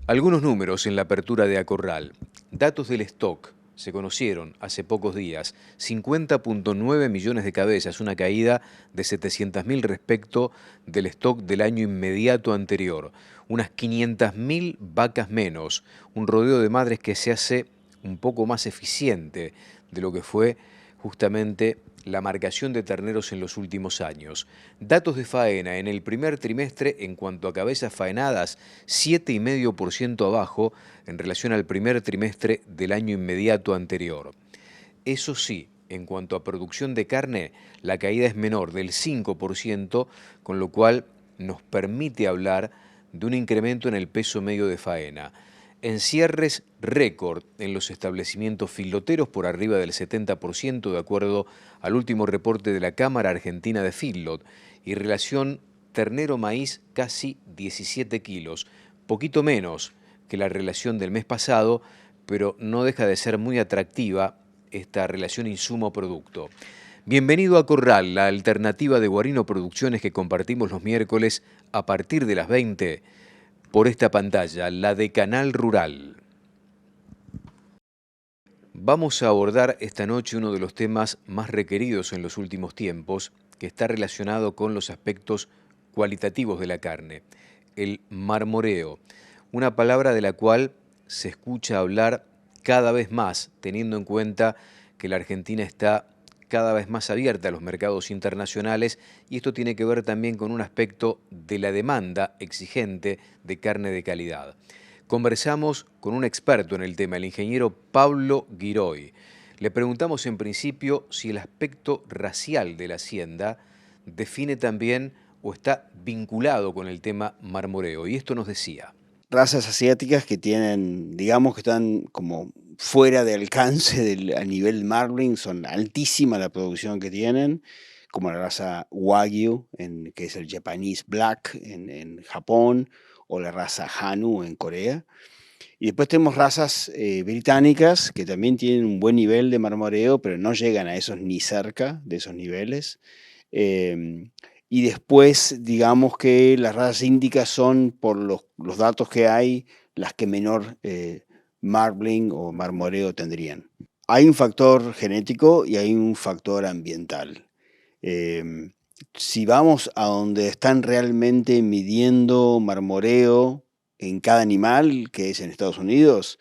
Algunos números en la apertura de Acorral. Datos del stock. Se conocieron hace pocos días. 50,9 millones de cabezas, una caída de 700.000 respecto del stock del año inmediato anterior. Unas 500.000 vacas menos. Un rodeo de madres que se hace un poco más eficiente de lo que fue justamente la marcación de terneros en los últimos años. Datos de faena en el primer trimestre en cuanto a cabezas faenadas, 7,5% abajo en relación al primer trimestre del año inmediato anterior. Eso sí, en cuanto a producción de carne, la caída es menor del 5%, con lo cual nos permite hablar de un incremento en el peso medio de faena. En cierres récord en los establecimientos filoteros por arriba del 70% de acuerdo al último reporte de la Cámara Argentina de Feedlot y relación ternero-maíz casi 17 kilos, poquito menos que la relación del mes pasado, pero no deja de ser muy atractiva esta relación insumo-producto. Bienvenido a Corral, la alternativa de Guarino Producciones que compartimos los miércoles a partir de las 20 por esta pantalla, la de Canal Rural. Vamos a abordar esta noche uno de los temas más requeridos en los últimos tiempos, que está relacionado con los aspectos cualitativos de la carne, el marmoreo, una palabra de la cual se escucha hablar cada vez más, teniendo en cuenta que la Argentina está cada vez más abierta a los mercados internacionales y esto tiene que ver también con un aspecto de la demanda exigente de carne de calidad. Conversamos con un experto en el tema, el ingeniero Pablo Giroy. Le preguntamos en principio si el aspecto racial de la hacienda define también o está vinculado con el tema marmoreo. Y esto nos decía. Razas asiáticas que tienen, digamos que están como fuera de alcance a nivel Marlin, son altísima la producción que tienen, como la raza Wagyu, que es el Japanese Black en Japón, o la raza Hanu en Corea. Y después tenemos razas británicas que también tienen un buen nivel de marmoreo, pero no llegan a esos ni cerca de esos niveles. Y después, digamos que las razas índicas son, por los datos que hay, las que menor marbling o marmoreo tendrían. Hay un factor genético y hay un factor ambiental. Si vamos a donde están realmente midiendo marmoreo en cada animal, que es en Estados Unidos,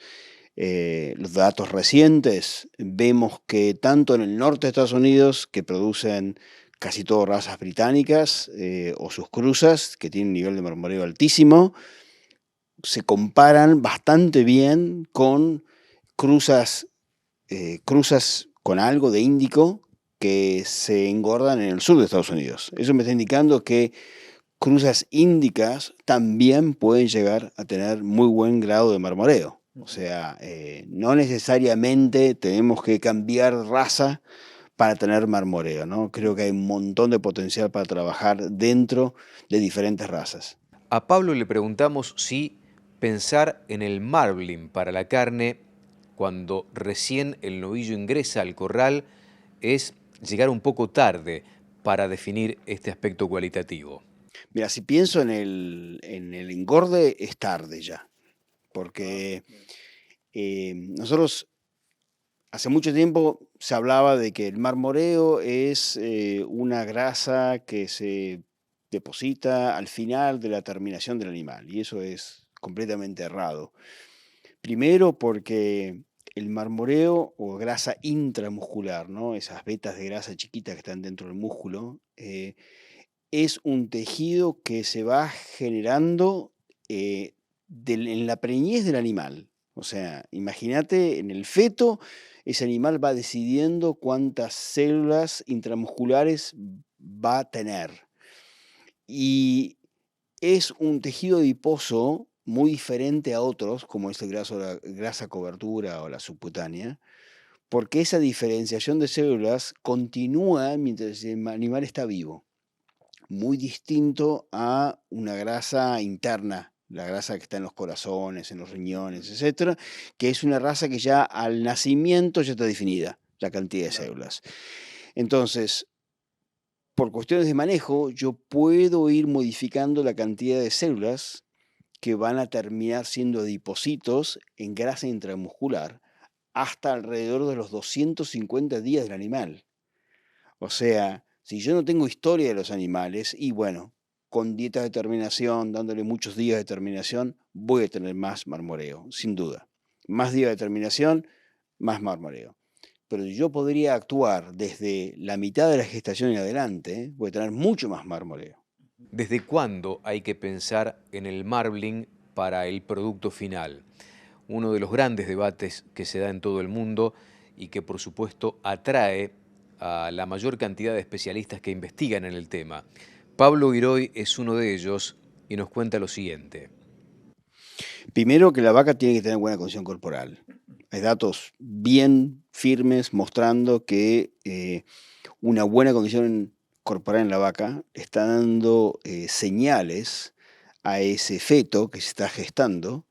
los datos recientes, vemos que tanto en el norte de Estados Unidos, que producen casi todo razas británicas, o sus cruzas, que tienen un nivel de marmoreo altísimo, se comparan bastante bien con cruzas, cruzas con algo de índico que se engordan en el sur de Estados Unidos. Eso me está indicando que cruzas índicas también pueden llegar a tener muy buen grado de marmoreo. O sea, no necesariamente tenemos que cambiar raza para tener marmoreo, ¿no? Creo que hay un montón de potencial para trabajar dentro de diferentes razas. A Pablo le preguntamos si pensar en el marbling para la carne cuando recién el novillo ingresa al corral es llegar un poco tarde para definir este aspecto cualitativo. Mira, si pienso en el engorde, es tarde ya, porque nosotros hace mucho tiempo se hablaba de que el marmoreo es una grasa que se deposita al final de la terminación del animal, y eso es completamente errado. Primero porque el marmoreo o grasa intramuscular, ¿no? Esas vetas de grasa chiquitas que están dentro del músculo, es un tejido que se va generando en la preñez del animal. O sea, imagínate en el feto, ese animal va decidiendo cuántas células intramusculares va a tener. Y es un tejido adiposo muy diferente a otros, como es el la grasa cobertura o la subcutánea, porque esa diferenciación de células continúa mientras el animal está vivo, muy distinto a una grasa interna, la grasa que está en los corazones, en los riñones, etcétera, que es una grasa que ya al nacimiento ya está definida, la cantidad de células. Entonces, por cuestiones de manejo, yo puedo ir modificando la cantidad de células que van a terminar siendo adipocitos en grasa intramuscular hasta alrededor de los 250 días del animal. O sea, si yo no tengo historia de los animales, y bueno, con dietas de terminación, dándole muchos días de terminación, voy a tener más marmoreo, sin duda. Más días de terminación, más marmoreo. Pero yo podría actuar desde la mitad de la gestación en adelante, voy a tener mucho más marmoreo. ¿Desde cuándo hay que pensar en el marbling para el producto final? Uno de los grandes debates que se da en todo el mundo y que por supuesto atrae a la mayor cantidad de especialistas que investigan en el tema. Pablo Giroy es uno de ellos y nos cuenta lo siguiente. Primero, que la vaca tiene que tener buena condición corporal. Hay datos bien firmes mostrando que una buena condición corporal en la vaca está dando señales a ese feto que se está gestando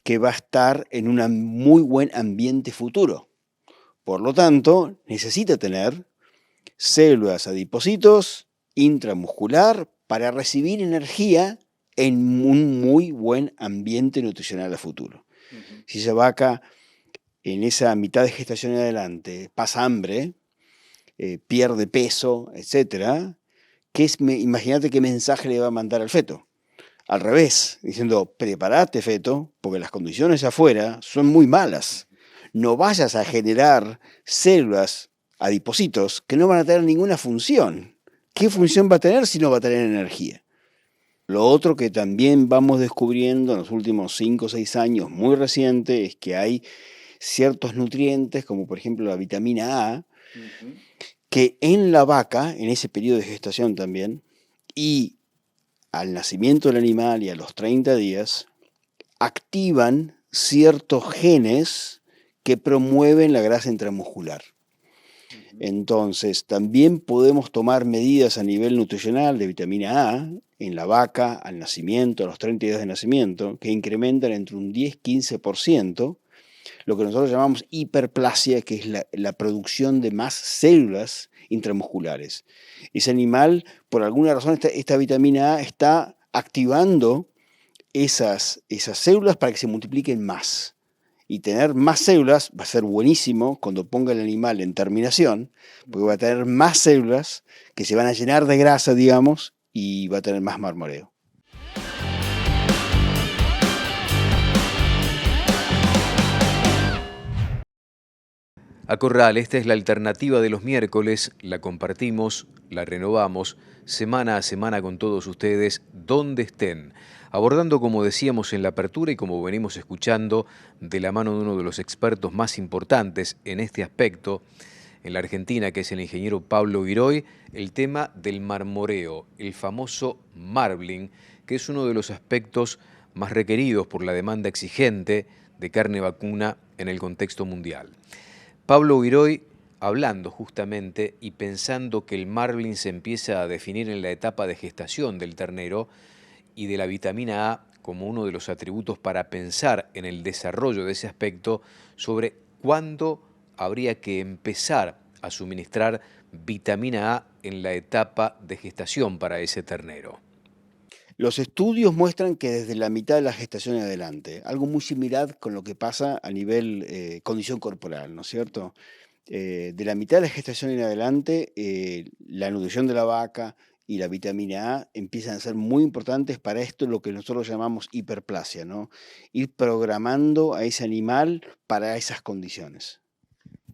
que va a estar en un muy buen ambiente futuro. Por lo tanto, necesita tener células adipocitos intramuscular para recibir energía en un muy buen ambiente nutricional a futuro. Si esa vaca en esa mitad de gestación en adelante pasa hambre, pierde peso, etcétera, imagínate qué mensaje le va a mandar al feto. Al revés, diciendo, prepárate feto, porque las condiciones afuera son muy malas. No vayas a generar células adipocitos que no van a tener ninguna función. ¿Qué función va a tener si no va a tener energía? Lo otro que también vamos descubriendo en los últimos 5 o 6 años, muy reciente, es que hay ciertos nutrientes, como por ejemplo la vitamina A, que en la vaca, en ese periodo de gestación también, y al nacimiento del animal y a los 30 días, activan ciertos genes que promueven la grasa intramuscular. Entonces, también podemos tomar medidas a nivel nutricional de vitamina A en la vaca al nacimiento, a los 30 días de nacimiento, que incrementan entre un 10-15% lo que nosotros llamamos hiperplasia, que es la producción de más células intramusculares. Ese animal, por alguna razón, esta vitamina A está activando esas células para que se multipliquen más. Y tener más células va a ser buenísimo cuando ponga el animal en terminación, porque va a tener más células que se van a llenar de grasa, digamos, y va a tener más marmoreo. Acorral, esta es la alternativa de los miércoles, la compartimos, la renovamos semana a semana con todos ustedes, donde estén, abordando, como decíamos en la apertura y como venimos escuchando, de la mano de uno de los expertos más importantes en este aspecto, en la Argentina, que es el ingeniero Pablo Giroy, el tema del marmoreo, el famoso marbling, que es uno de los aspectos más requeridos por la demanda exigente de carne vacuna en el contexto mundial. Pablo Giroy hablando justamente y pensando que el marbling se empieza a definir en la etapa de gestación del ternero y de la vitamina A como uno de los atributos para pensar en el desarrollo de ese aspecto sobre cuándo habría que empezar a suministrar vitamina A en la etapa de gestación para ese ternero. Los estudios muestran que desde la mitad de la gestación en adelante, algo muy similar con lo que pasa a nivel condición corporal, ¿no es cierto? De la mitad de la gestación en adelante, la nutrición de la vaca y la vitamina A empiezan a ser muy importantes para esto, lo que nosotros llamamos hiperplasia, ¿no? Ir programando a ese animal para esas condiciones.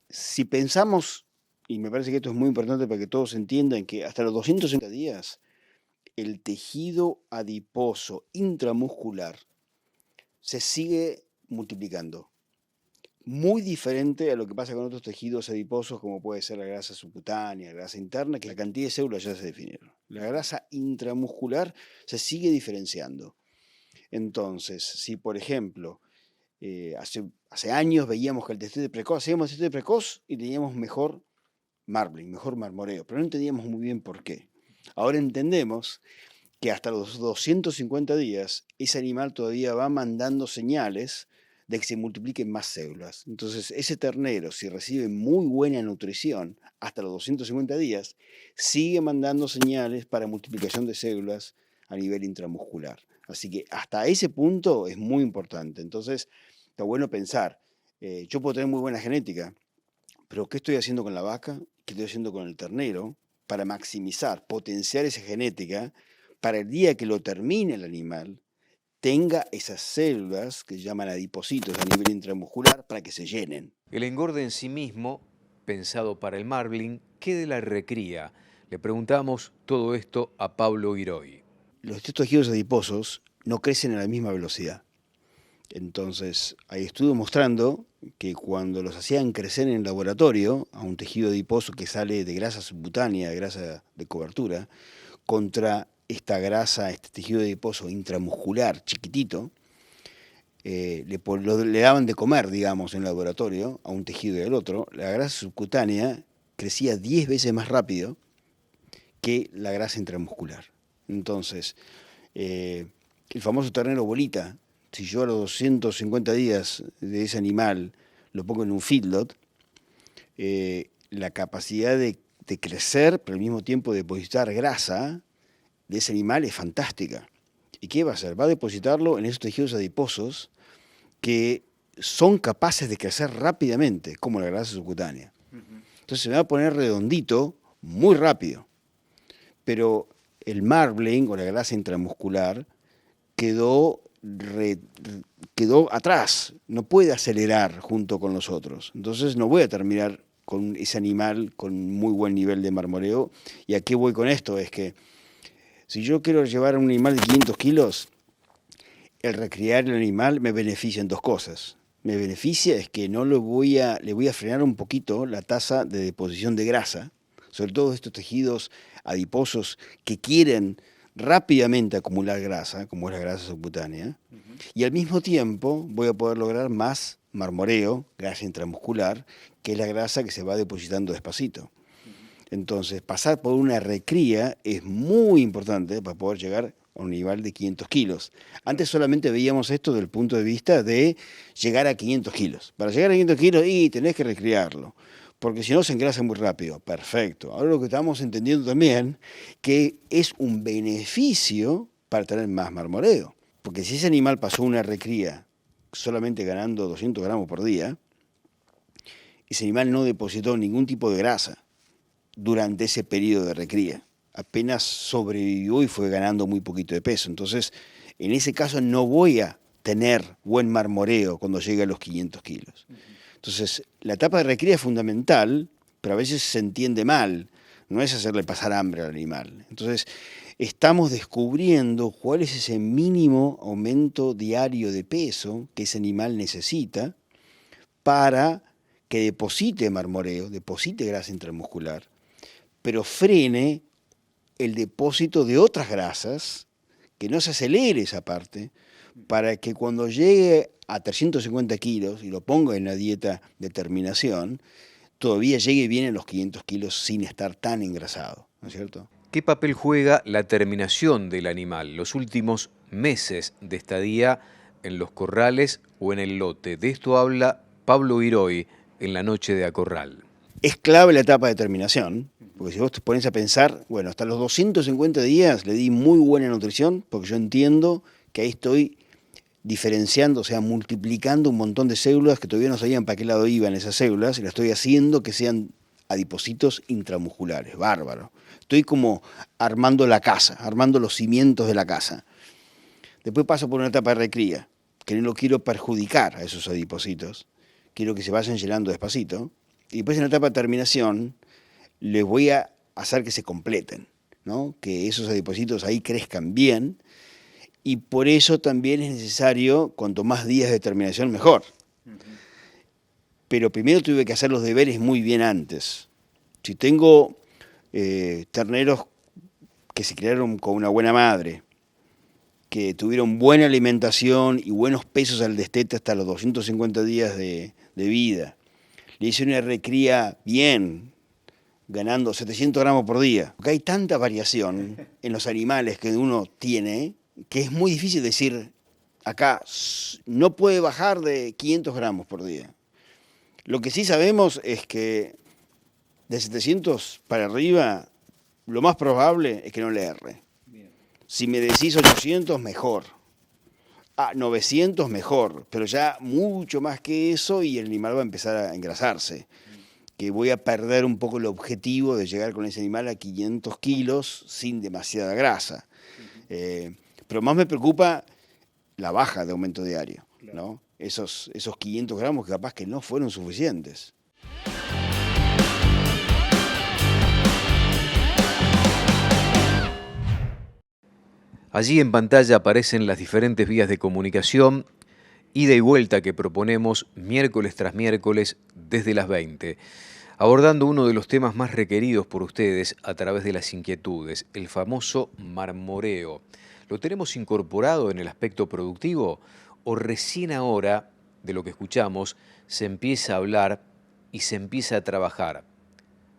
Si pensamos, y me parece que esto es muy importante para que todos entiendan, que hasta los 260 días el tejido adiposo intramuscular se sigue multiplicando. Muy diferente a lo que pasa con otros tejidos adiposos, como puede ser la grasa subcutánea, la grasa interna, que la cantidad de células ya se definieron. La grasa intramuscular se sigue diferenciando. Entonces, si por ejemplo, hace años veíamos que el testeo precoz, hacíamos el testeo precoz y teníamos mejor marbling, mejor marmoreo, pero no entendíamos muy bien por qué. Ahora entendemos que hasta los 250 días ese animal todavía va mandando señales de que se multipliquen más células. Entonces, ese ternero, si recibe muy buena nutrición hasta los 250 días, sigue mandando señales para multiplicación de células a nivel intramuscular. Así que hasta ese punto es muy importante. Entonces, está bueno pensar, yo puedo tener muy buena genética, pero ¿qué estoy haciendo con la vaca? ¿Qué estoy haciendo con el ternero? Para maximizar, potenciar esa genética, para el día que lo termine el animal, tenga esas células que se llaman adipocitos a nivel intramuscular para que se llenen. El engorde en sí mismo, pensado para el marbling, ¿qué de la recría? Le preguntamos todo esto a Pablo Giroy. Los tejidos adiposos no crecen a la misma velocidad. Entonces, hay estudios mostrando que cuando los hacían crecer en el laboratorio, a un tejido adiposo que sale de grasa subcutánea, de grasa de cobertura, contra esta grasa, este tejido adiposo intramuscular chiquitito, le daban de comer, digamos, en el laboratorio, a un tejido y al otro, la grasa subcutánea crecía 10 veces más rápido que la grasa intramuscular. Entonces, el famoso ternero bolita, si yo a los 250 días de ese animal lo pongo en un feedlot, la capacidad de crecer, pero al mismo tiempo depositar grasa de ese animal es fantástica. ¿Y qué va a hacer? Va a depositarlo en esos tejidos adiposos que son capaces de crecer rápidamente, como la grasa subcutánea. Entonces se va a poner redondito muy rápido. Pero el marbling o la grasa intramuscular quedó atrás, no puede acelerar junto con los otros. Entonces no voy a terminar con ese animal con muy buen nivel de marmoreo. ¿Y a qué voy con esto? Es que si yo quiero llevar a un animal de 500 kilos, el recriar el animal me beneficia en dos cosas. Me beneficia es que le voy a frenar un poquito la tasa de deposición de grasa, sobre todo estos tejidos adiposos que quieren rápidamente acumular grasa, como es la grasa subcutánea, y al mismo tiempo voy a poder lograr más marmoreo, grasa intramuscular, que es la grasa que se va depositando despacito. Entonces, pasar por una recría es muy importante para poder llegar a un nivel de 500 kilos. Antes solamente veíamos esto desde el punto de vista de llegar a 500 kilos. Para llegar a 500 kilos, tenés que recriarlo, porque si no se engrasa muy rápido. Perfecto. Ahora lo que estamos entendiendo también, que es un beneficio para tener más marmoreo. Porque si ese animal pasó una recría solamente ganando 200 gramos por día, ese animal no depositó ningún tipo de grasa durante ese periodo de recría. Apenas sobrevivió y fue ganando muy poquito de peso. Entonces, en ese caso no voy a tener buen marmoreo cuando llegue a los 500 kilos. Entonces, la etapa de recría es fundamental, pero a veces se entiende mal. No es hacerle pasar hambre al animal. Entonces, estamos descubriendo cuál es ese mínimo aumento diario de peso que ese animal necesita para que deposite marmoreo, deposite grasa intramuscular, pero frene el depósito de otras grasas, que no se acelere esa parte, para que cuando llegue a 350 kilos y lo ponga en la dieta de terminación, todavía llegue bien a los 500 kilos sin estar tan engrasado, ¿no es cierto? ¿Qué papel juega la terminación del animal, los últimos meses de estadía en los corrales o en el lote? De esto habla Pablo Giroy en La Noche de Acorral. Es clave la etapa de terminación, porque si vos te pones a pensar, bueno, hasta los 250 días le di muy buena nutrición, porque yo entiendo que ahí estoy diferenciando, o sea, multiplicando un montón de células que todavía no sabían para qué lado iban esas células, y las estoy haciendo que sean adipocitos intramusculares, bárbaro. Estoy como armando la casa, armando los cimientos de la casa. Después paso por una etapa de recría, que no lo quiero perjudicar a esos adipocitos, quiero que se vayan llenando despacito, y después en la etapa de terminación les voy a hacer que se completen, ¿no? Que esos adipocitos ahí crezcan bien, y por eso también es necesario, cuanto más días de terminación, mejor. Pero primero tuve que hacer los deberes muy bien antes. Si tengo terneros que se criaron con una buena madre, que tuvieron buena alimentación y buenos pesos al destete hasta los 250 días de vida, le hice una recría bien, ganando 700 gramos por día. Porque hay tanta variación en los animales que uno tiene, que es muy difícil decir, acá no puede bajar de 500 gramos por día. Lo que sí sabemos es que de 700 para arriba, lo más probable es que no le erre. Si me decís 800, mejor. 900, mejor. Pero ya mucho más que eso y el animal va a empezar a engrasarse. Que voy a perder un poco el objetivo de llegar con ese animal a 500 kilos sin demasiada grasa. Pero más me preocupa la baja de aumento diario, ¿no? Esos 500 gramos que capaz que no fueron suficientes. Allí en pantalla aparecen las diferentes vías de comunicación, ida y vuelta que proponemos miércoles tras miércoles desde las 20, abordando uno de los temas más requeridos por ustedes a través de las inquietudes, el famoso marmoreo. ¿Lo tenemos incorporado en el aspecto productivo o recién ahora, de lo que escuchamos, se empieza a hablar y se empieza a trabajar?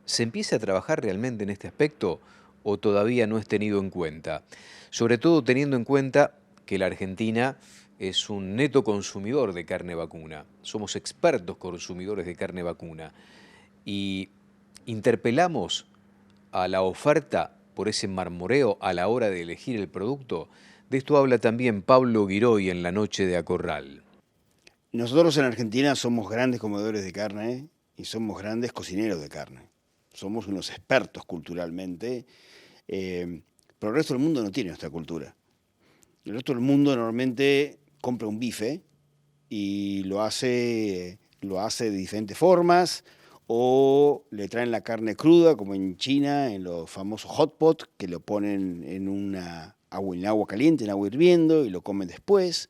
¿Se empieza a trabajar realmente en este aspecto o todavía no es tenido en cuenta? Sobre todo teniendo en cuenta que la Argentina es un neto consumidor de carne vacuna. Somos expertos consumidores de carne vacuna y interpelamos a la oferta por ese marmoreo a la hora de elegir el producto. De esto habla también Pablo Giroy en La Noche de Acorral. Nosotros en Argentina somos grandes comedores de carne y somos grandes cocineros de carne. Somos unos expertos culturalmente, pero el resto del mundo no tiene nuestra cultura. El resto del mundo normalmente compra un bife y lo hace de diferentes formas, o le traen la carne cruda, como en China, en los famosos hot pot, que lo ponen en agua caliente, en agua hirviendo, y lo comen después.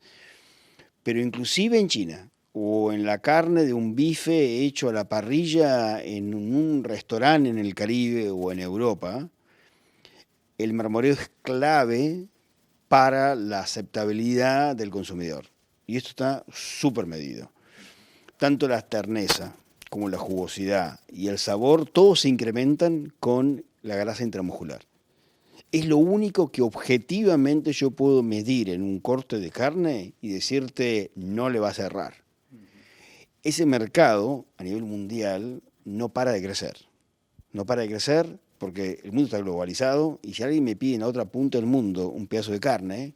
Pero inclusive en China, o en la carne de un bife hecho a la parrilla en un restaurante en el Caribe o en Europa, el marmoreo es clave para la aceptabilidad del consumidor. Y esto está súper medido. Tanto la terneza como la jugosidad y el sabor, todos se incrementan con la grasa intramuscular. Es lo único que objetivamente yo puedo medir en un corte de carne y decirte no le va a cerrar. Ese mercado a nivel mundial no para de crecer. No para de crecer porque el mundo está globalizado y si alguien me pide en la otra punta del mundo un pedazo de carne,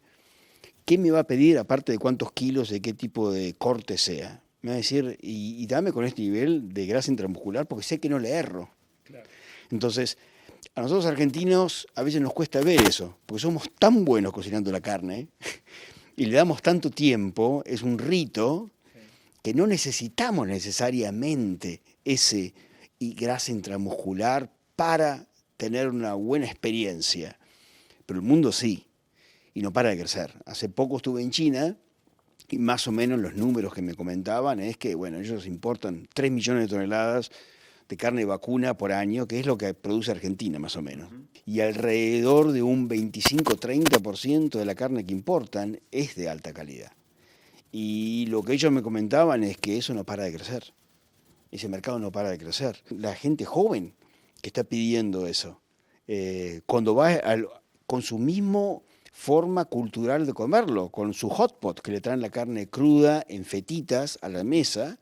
¿qué me va a pedir aparte de cuántos kilos, de qué tipo de corte sea? Me va a decir, y dame con este nivel de grasa intramuscular porque sé que no le erro. Claro. Entonces, a nosotros argentinos a veces nos cuesta ver eso, porque somos tan buenos cocinando la carne y le damos tanto tiempo, es un rito, que no necesitamos necesariamente ese grasa intramuscular para tener una buena experiencia. Pero el mundo sí, y no para de crecer. Hace poco estuve en China y más o menos los números que me comentaban es que, bueno, ellos importan 3 millones de toneladas de carne vacuna por año, que es lo que produce Argentina más o menos. Y alrededor de un 25-30% de la carne que importan es de alta calidad. Y lo que ellos me comentaban es que eso no para de crecer. Ese mercado no para de crecer. La gente joven que está pidiendo eso, cuando va con su mismo forma cultural de comerlo, con su hot pot, que le traen la carne cruda en fetitas a la mesa,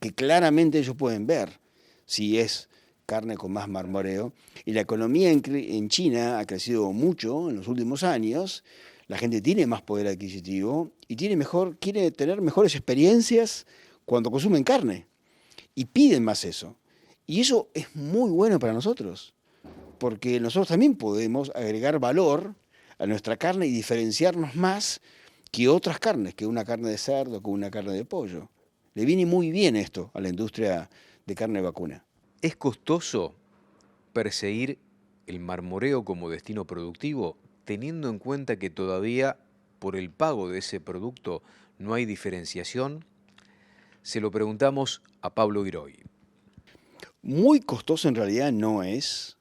que claramente ellos pueden ver si es carne con más marmoreo. Y la economía en China ha crecido mucho en los últimos años, la gente tiene más poder adquisitivo y quiere tener mejores experiencias cuando consumen carne. Y piden más eso. Y eso es muy bueno para nosotros, porque nosotros también podemos agregar valor a nuestra carne y diferenciarnos más que otras carnes, que una carne de cerdo, que una carne de pollo. Le viene muy bien esto a la industria de carne vacuna. ¿Es costoso perseguir el marmoreo como destino productivo, teniendo en cuenta que todavía por el pago de ese producto no hay diferenciación? Se lo preguntamos a Pablo Giroy. Muy costoso en realidad no es.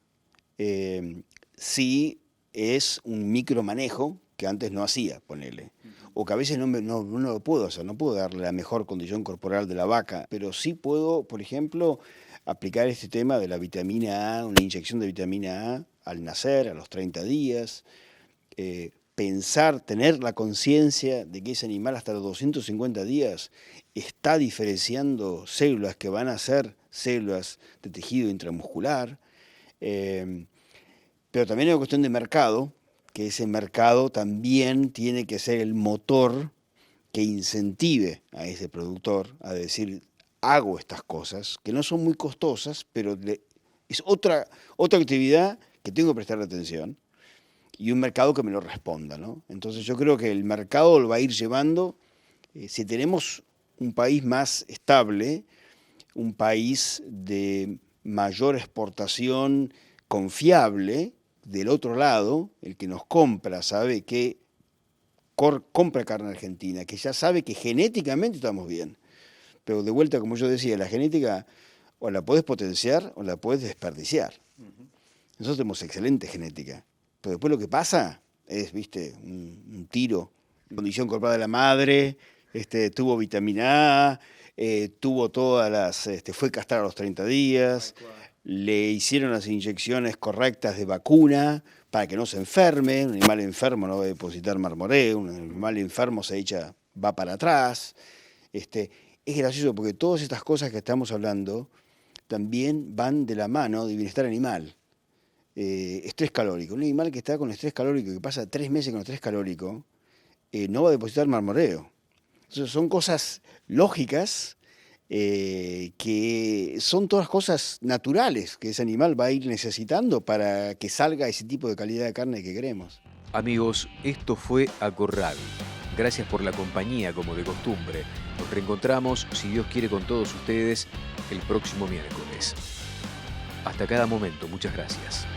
Sí es un micromanejo que antes no hacía, ponele. O que a veces no lo puedo hacer, no puedo darle la mejor condición corporal de la vaca, pero sí puedo, por ejemplo, aplicar este tema de la vitamina A, una inyección de vitamina A al nacer, a los 30 días, tener la conciencia de que ese animal hasta los 250 días está diferenciando células que van a ser células de tejido intramuscular, pero también hay una cuestión de mercado que ese mercado también tiene que ser el motor que incentive a ese productor a decir, hago estas cosas, que no son muy costosas, pero es otra actividad que tengo que prestarle atención, y un mercado que me lo responda, ¿no? Entonces yo creo que el mercado lo va a ir llevando. Si tenemos un país más estable, un país de mayor exportación confiable, del otro lado, el que nos compra sabe que compra carne argentina, que ya sabe que genéticamente estamos bien. Pero de vuelta, como yo decía, la genética o la podés potenciar o la podés desperdiciar. Nosotros tenemos excelente genética, pero después lo que pasa es, viste, un tiro. Condición corporal de la madre, tuvo vitamina A, tuvo todas las, fue castrado a los 30 días, le hicieron las inyecciones correctas de vacuna para que no se enferme. Un animal enfermo no va a depositar marmoreo, un animal enfermo va para atrás. Es gracioso porque todas estas cosas que estamos hablando también van de la mano de bienestar animal. Estrés calórico. Un animal que está con estrés calórico, que pasa 3 meses con estrés calórico, no va a depositar marmoreo. Entonces son cosas lógicas, que son todas cosas naturales que ese animal va a ir necesitando para que salga ese tipo de calidad de carne que queremos. Amigos, esto fue A Corral. Gracias por la compañía, como de costumbre. Nos reencontramos, si Dios quiere, con todos ustedes el próximo miércoles. Hasta cada momento, muchas gracias.